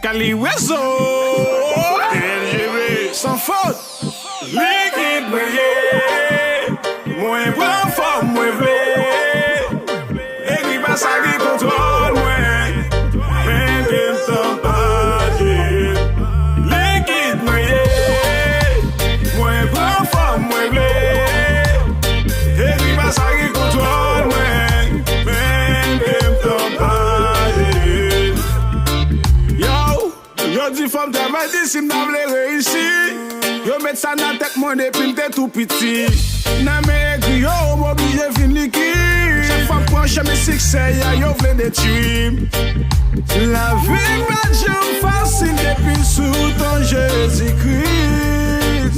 Kalibrezo, Sanfot, Likid, Mwen, prend forme, Mwen, écrit pas ça qui contrôle, Mwen, même temps passé. Likid, Mwen, prend forme, Mwen, écrit pas ça qui contrôle, Mwen, même temps passé. Yo di femme travail si m'na vle réussir. Yo met ça dans tête moi depuis m'te tout petit. Nan me écrit yo m'oblige fin liquide. Chaque fois prend chemin succès yo vle détruire. La vie pas jamais facile depuis sous ton Jésus-Christ.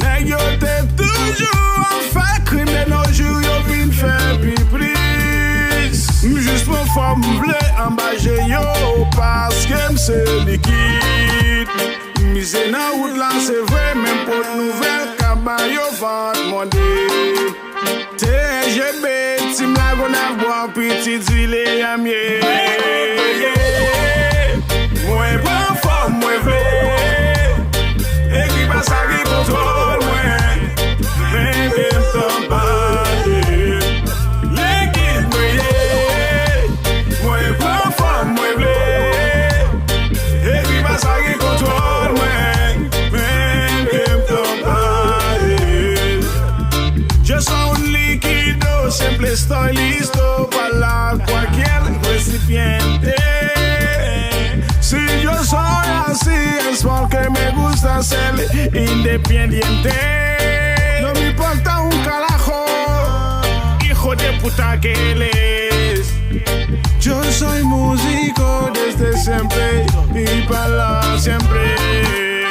Nèg yo te toujours en fait crime de nos jours yo vin faire plus. Juste mon femme vle embaje yo parce que m'se liquide. Mise nan route là c'est vrai même pour nouvelle cabane yo vente mondé. TGB tim la gona boire petit d'huile à miel. Mwen prend forme mwen vle. Écrit pas ça qui contrôle mwen. Même temps passé. Likid mwen prend forme mwen vle. Écrit pas ça qui contrôle mwen. Même temps passé. Je sens un liquido, simple estoy listo para cualquier recipiente. Si yo soy así es porque me gusta ser independiente. No me importa un carajo, hijo de puta que él es. Yo soy músico desde siempre y para siempre.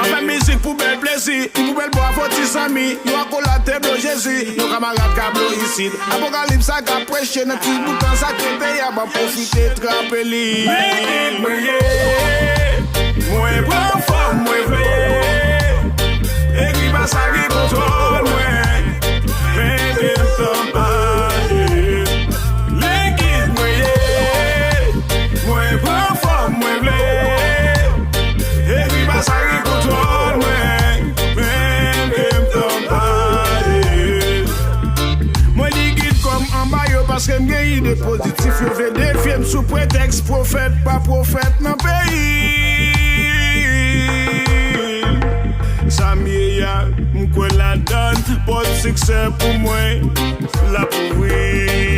Enfin musique pour bel plaisir, pour bel bois fortis ami. Yo accolate blo Jésus, yo camarade cablo ici. Apocalypse a ka prêcher dans petit bouton ça crété ya ba profiter tremper li. Mwen prend forme mwen vle. Écrit pas ça qui contrôle mwen. Même temps passé. Likid mwen prend forme mwen vle. Écrit pas ça qui contrôle mwen. Même temps passé. Moi liquide comme en bas yo parce que m'gen idée positif yo vle défier sous prétexte prophète pas prophète dans pays. Samye ya m'kwe la donne, pas de succès pour moi, la pourrie.